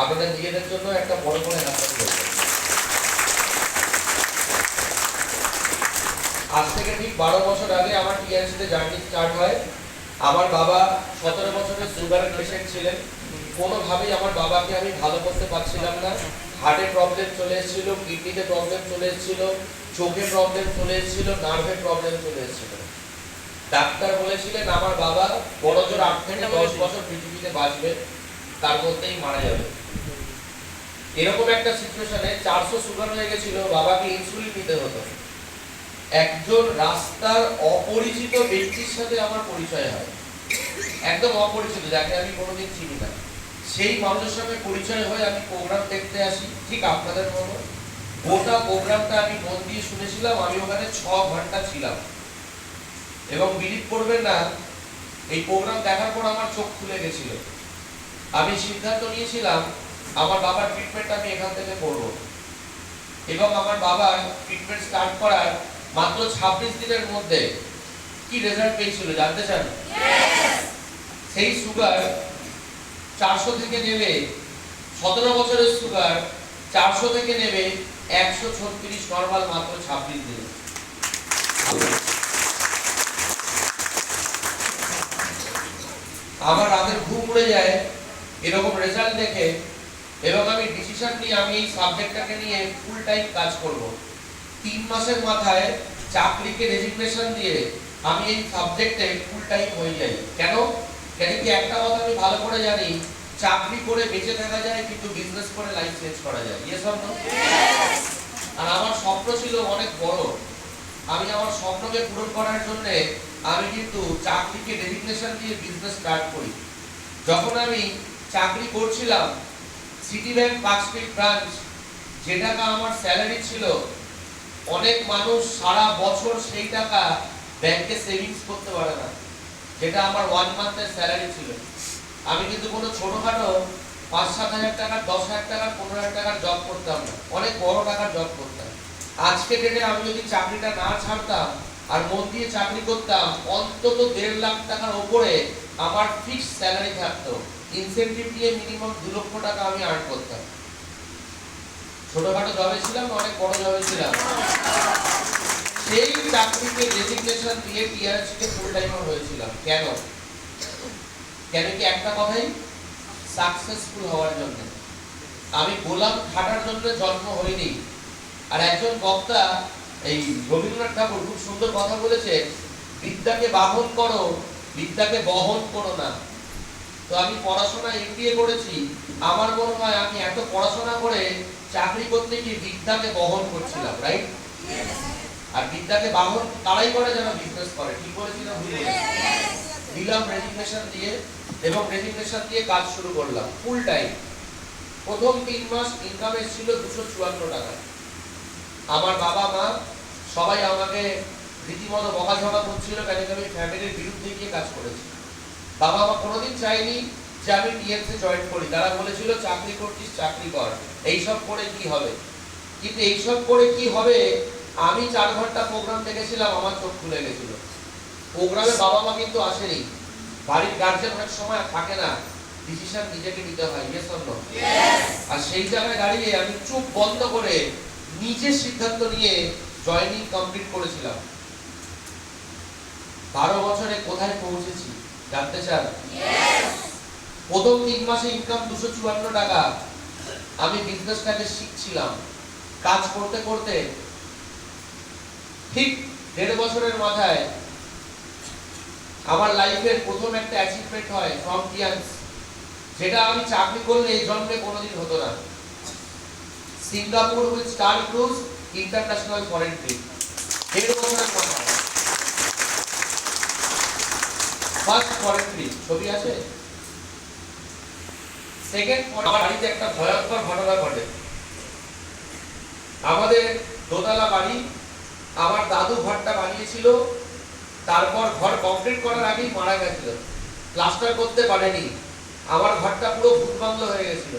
আপনাদের নিজেদের জন্য একটা বড় করে হাততালি করবেন। আজ থেকে ঠিক 12 বছর আগে আমার টিএনসিতে জার্নি স্টার্ট হয়। আমার বাবা 17 বছরের সুগারের পেশেন্ট ছিলেন। কোনোভাবেই আমার বাবাকে আমি ভালো করতে পারছিলাম না। হার্টে প্রবলেম চলে এসেছিল, কিডনিতে প্রবলেম চলে এসেছিল, চোখে প্রবলেম চলে এসেছিল, নার্ভে প্রবলেম চলে এসেছিল। ডাক্তার বলেছিলেন আমার বাবা বড় জোর 8 থেকে 10 বছর পৃথিবীতে বাঁচবে, তার মধ্যেই মারা যাবে। এরকম একটা সিচুয়েশনে 400 সুগার হয়ে গেছিল, বাবাকে ইনসুলিন নিতে হতো। একজন রাস্তার অপরিচিত ব্যক্তির সাথে আমার পরিচয় হয়, একদম অপরিচিত, যাকে আমি কোনোদিন চিনি না। সেই মানুষের সঙ্গে পরিচয় হয়ে আমি প্রোগ্রাম দেখতে আসি, ঠিক আপনাদের মতো। গোটা প্রোগ্রামটা আমি মন দিয়ে শুনেছিলাম। আমি ওখানে 6 ঘন্টা ছিলাম এবং বিলিভ করবেন না, এই প্রোগ্রাম দেখার পর আমার চোখ খুলে গেছিল। আমি সিদ্ধান্ত নিয়েছিলাম আমার বাবার ট্রিটমেন্ট আমি এখান থেকে করব এবং আমার বাবার ট্রিটমেন্ট স্টার্ট করার মাত্র 26 দিনের মধ্যে কি রেজাল্ট পেয়েছিল জানতে চান? সেই সুগার 400 থেকে নেমে 17 বছরের সুগার 400 থেকে নেমে 136 নরমাল মাত্র 26 দিনে। আমার রাতের ঘুম উড়ে যায় এরকম রেজাল্ট দেখে এবং আমি ডিসিশন নিই আমি এই সাবজেক্টটাকে নিয়ে ফুল টাইম কাজ করব। 3 মাসের মাথায় চাকরিকে রেজিগনেশন দিয়ে আমি এই সাবজেক্টে ফুল টাইম হয়ে যাই। কেন কি একটা কথা আমি ভালো করে জানি, চাকরি করে বেঁচে থাকা যায় কিন্তু বিজনেস করে লাইফ চেঞ্জ করা যায়। Yes or no? আর আমার স্বপ্ন ছিল অনেক বড়। আমি আমার স্বপ্নকে পূরণ করার জন্য আমি কিন্তু চাকরিকে রেজিগনেশন দিয়ে বিজনেস স্টার্ট করি। যখন আমি চাকরি করছিলাম city bank park street branch, যে টাকা আমার স্যালারি ছিল, অনেক মানুষ সারা বছর সেই টাকা ব্যাংকে সেভিংস করতে পারে না, যেটা আমার 1 মান্থের স্যালারি ছিল। আমি কিন্তু কোনো ছোটখাটো 5-7 হাজার টাকার, 10 হাজার টাকার, 15 হাজার টাকার জব করতাম না, অনেক বড় টাকার জব করতাম। আজকে ডেটে আমি যদি চাকরিটা না ছাড়তাম আর মন দিয়ে চাকরি করতাম, অন্তত 1.5 লাখ টাকার উপরে আমার ফিক্সড স্যালারি থাকতো। ইনসেনটিভ দিয়ে মিনিমাম 2 লক্ষ টাকা আমি আর্ন করতাম। ছোটখাটো জবে ছিলাম, অনেক বড় জবে ছিলাম। সেই চাকরিকে রেজিগনেশন দিয়ে টিআরএসকে ফুল টাইমার হয়েছিলাম। কেন কি একটা কথাই, সাকসেসফুল হওয়ার জন্য। আমি গোলাম খাটার জন্য জন্ম হইনি। আর একজন বক্তা এই রবীন্দ্রনাথ ঠাকুর খুব সুন্দর কথা বলেছে, বিদ্যাকে বাহন করো, বিদ্যাকে বহন করো না। তো আমি পড়াশোনা এমবিএ করেছি, আমার মনে হয় আমি এত পড়াশোনা করে চাকরি করতে গিয়ে বিদ্যাকে বহন করছিলাম, রাইট? আর বিদ্যাকে বাহন তারাই করে যারা বিজনেস করে। ঠিক বলেছি না ভুল বলেছি? দিলাম রেজিগনেশন দিয়ে এবং রেজিগনেশন দিয়ে কাজ শুরু করলাম ফুল টাইম। প্রথম 3 মাস ইনকাম এসেছিল 254 টাকা। আমার বাবা মা সবাই আমাকে রীতিমতো বকাঝকা করছিল, কেন আমি ফ্যামিলির বিরুদ্ধে গিয়ে কাজ করেছি। বাবা মা কোনোদিন চাইনি যে আমি টিএনসি জয়েন করি। তারা বলেছিল চাকরি করছিস চাকরি কর, এইসব করে কি হবে। কিন্তু এইসব করে কি হবে, আমি 4 ঘন্টা প্রোগ্রাম দেখেছিলাম, আমার চোখ খুলে গেছিল। প্রোগ্রামে বাবা মা কিন্তু আসেনি, বাড়ির গার্জেন অনেক সময় থাকে না, ডিসিশন নিজেকে নিতে হয়। Yes or no? আর সেই জায়গায় দাঁড়িয়ে আমি চুপ বন্ধ করে নিজে সিদ্ধান্ত নিয়ে জয়েনিং কমপ্লিট করেছিলাম। 12 বছরে কোথায় পৌঁছেছি জানতে চান? প্রথম 3 মাসে ইনকাম 254 টাকা। আমি বিজনেসটাকে শিখছিলাম। কাজ করতে করতে ঠিক 1.5 বছরের মাথায় আমার লাইফের প্রথম একটা অ্যাচিভমেন্ট হয় ফ্রম টিএনস, যেটা আমি চাকরি করলে এই জন্মে কোনোদিন হতো না। Singapore with Star Cruise international foreign trip. 1.5 বছরের মাথায় ফার্স্ট ফরেন ট্রিপ, ছবি আছে। সেকেন্ড, আমার বাড়িতে একটা ভয়ঙ্কর ঘটনা ঘটে। আমাদের দোতলা বাড়ি, আমার দাদু ঘরটা বানিয়েছিল, তারপর ঘর কমপ্লিট করার আগেই মারা গেছিল, প্লাস্টার করতে পারেনি। আমার ঘরটা পুরো ভূত বাংলো হয়ে গেছিল।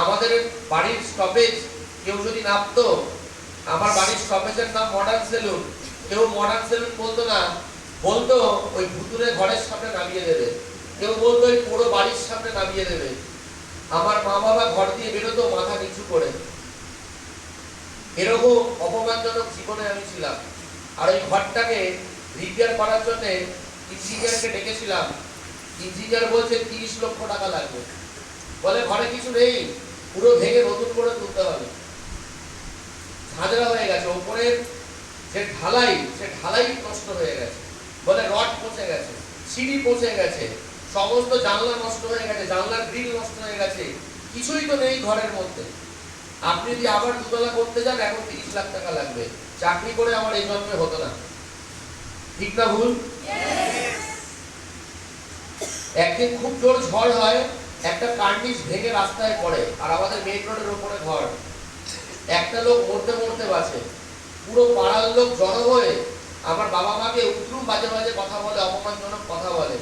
আমাদের বাড়ির স্টপেজ কেউ যদি নামতো, আমার বাড়ির স্টপেজের নাম মডার্ন সেলুন, কেউ মডার্ন সেলুন বলতো না, বলতো ওই ভুতুরে ঘরের সামনে নামিয়ে দেবে। কেউ বলতো ওই পুরো বাড়ির সামনে নামিয়ে দেবে। আমার মা বাবা সকালবেলা ঘর দিয়ে বেরোতো মাথা নিচু করে। এরকম অপমানজনক জীবনে আমি ছিলাম। আর ওই ঘরটাকে রিপেয়ার করার জন্য ইঞ্জিনিয়ারকে ডেকেছিলাম। ইঞ্জিনিয়ার বলছে 30 লক্ষ টাকা লাগবে। বলে ঘরে কিছু নেই, পুরো ভেঙে নতুন করে তুলতে হবে। ঝাঁঝরা হয়ে গেছে, ওপরের যে ঢালাই, সে ঢালাই নষ্ট হয়ে গেছে। বলে রড পচে গেছে, সিঁড়ি পচে গেছে, সমস্ত জানলা নষ্ট হয়ে গেছে, জানলার গ্রিল নষ্ট হয়ে গেছে, কিছুই তো নেই ঘরের মধ্যে। আপনি যদি আবার দুতলা করতে যান এখন 30 লাখ টাকা লাগবে। চাকরি করে আমার এই জন্মে হতো না। ঠিক না ভুল? একদিন খুব জোর ঝড় হয়, একটা কার্নিশ ভেঙে রাস্তায় পড়ে, আর আমাদের মেইন রোডের উপরে ঘর। একটা লোক মরতে মরতে বাঁচে। পুরো পাড়ার লোক জড়ো হয়ে আমার বাবা মাকে উত্তম বাজে বাজে কথা বলে, অপমানজনক কথা বলে।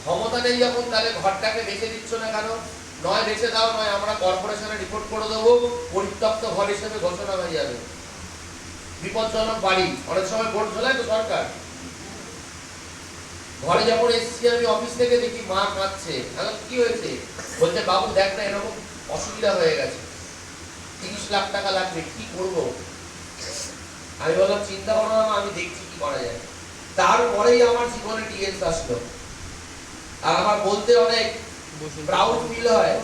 ক্ষমতা নেই যখন, তাহলে ঘরটাকে বেঁচে দিচ্ছ না কেন? নয় বেঁচে দাও, নয় আমরা কর্পোরেশনে রিপোর্ট করে দেবো, পরিত্যক্ত ঘর হিসেবে ঘোষণা হয়ে যাবে। বিপজ্জনক বাড়ি। অনেক সময় ভোট ঝোলায় তো সরকার। ঘরে যখন এসেছি আমি অফিস থেকে, দেখি মা কাঁদছে। কি হয়েছে? বলছে বাবু দেখ না, এরকম অসুবিধা হয়ে গেছে, 30 লাখ টাকা লাগবে, কি করবো? আমি বললাম চিন্তা করো না, আমি দেখছি কি করা যায়। তারপরেই আমার জীবনে টিএস আসলো। আর আমার বলতে অনেক প্রাউড ফিল হয়,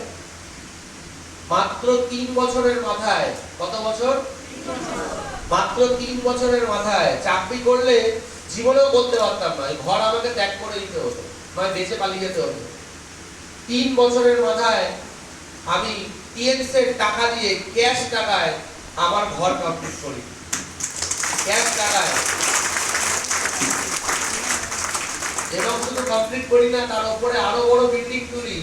মাত্র 3 বছরের মাথায়, কত বছর? মাত্র 3 বছরের মাথায় চাকরি করলে জীবনেও করতে পারতাম না। ঘর আমাকে ত্যাগ করে দিতে হতো, নয় বেঁচে পালিয়ে যেতে হতো। 3 বছরের মাথায় আমি টিএনএস এর টাকা দিয়ে, ক্যাশ টাকায় আমার ঘর কমপ্লিট করি। ক্যাশ টাকায়। এবং শুধু কমপ্লিট করি না, তার উপরে আরো বড় বিল্ডিং তুলি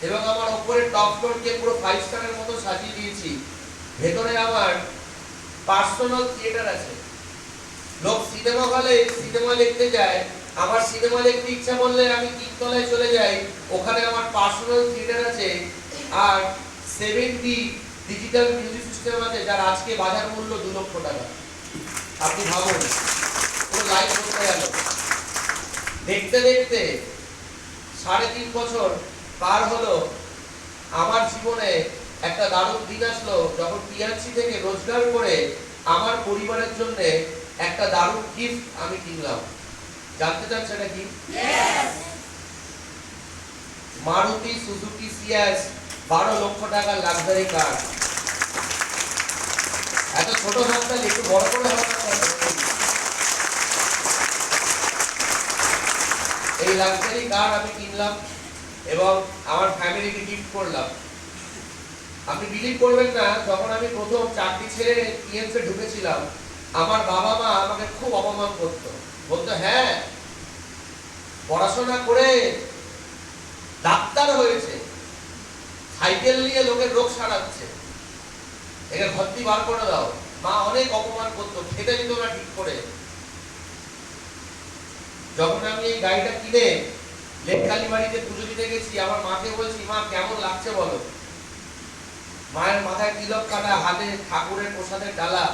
এবং আমার উপরে টপ ফ্লোরকে পুরো 5 স্টারের মতো সাজিয়ে দিয়েছি। ভেতরে আমার পার্সোনাল থিয়েটার আছে। লোক সিনেমা হলে সিনেমা দেখতে যায়, আমার সিনেমা দেখতে ইচ্ছা করলে আমি 3 তলায় চলে যাই, ওখানে আমার পার্সোনাল থিয়েটার আছে। আর 7D ডিজিটাল মিউজিক সিস্টেম আছে, যার আজকে বাজার মূল্য 2 লক্ষ টাকা। আপনি ভাবুন, পুরো লাইভ করতে গেল। দেখতে দেখতে 3.5 বছর পার হলো। আমার জীবনে একটা দারুণ দিন আসলো, যখন টিআরসি থেকে রোজগার করে আমার পরিবারের জন্য একটা দারুণ গিফট আমি কিনলাম। জানতে চান সেটা কি? মারুতি সুজুকি সিএস 12 লক্ষ টাকার লাক্সারি কার। এত ছোট হাততালি, একটু বড় করে হবে। এই লাক্সারি কার আমি কিনলাম এবং আমার ফ্যামিলিকে গিফট করলাম। আপনি বিলিভ করবেন না, যখন আমি প্রথম চাকরি ছেড়ে টিএনসে ঢুকেছিলাম, আমার বাবা মা আমাকে খুব অপমান করতো। বলতো হ্যাঁ, পড়াশোনা করে ডাক্তার হয়েছে, সাইকেল নিয়ে লোকের রোগ সারাচ্ছে, একে ভর্তি বার করে দাও। মা অনেক অপমান করতো, খেতে দিত না ঠিক করে। যখন আমি এই গাড়িটা কিনে লেককালী বাড়িতে পুজো দিতে গেছি, আমার মাকে বলছি মা কেমন লাগছে বলো। মায়ের মাথায় তিলক কাটা, হাতে ঠাকুরের প্রসাদের ডালা।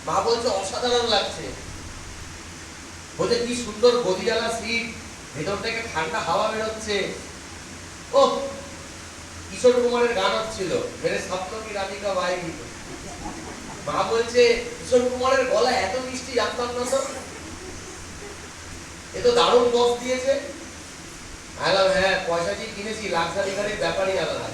মা বলছে অসাধারণ লাগছে। বলছে কি সুন্দর গদিওয়ালা সিট, ভেতর থেকে ঠান্ডা হাওয়া বেরোচ্ছে। ও কিশোর কুমারের গান হচ্ছিল, মেরে স্বপ্ন কি রাধিকা বাই গীত। মা বলছে কিশোর কুমারের গলা এত মিষ্টি, জানতাম না তো। এ তো দারুণ বক্স দিয়েছে। হ্যাঁ পয়সা দিয়ে কিনেছি, লাক্সারি গাড়ির ব্যাপারই আলাদা।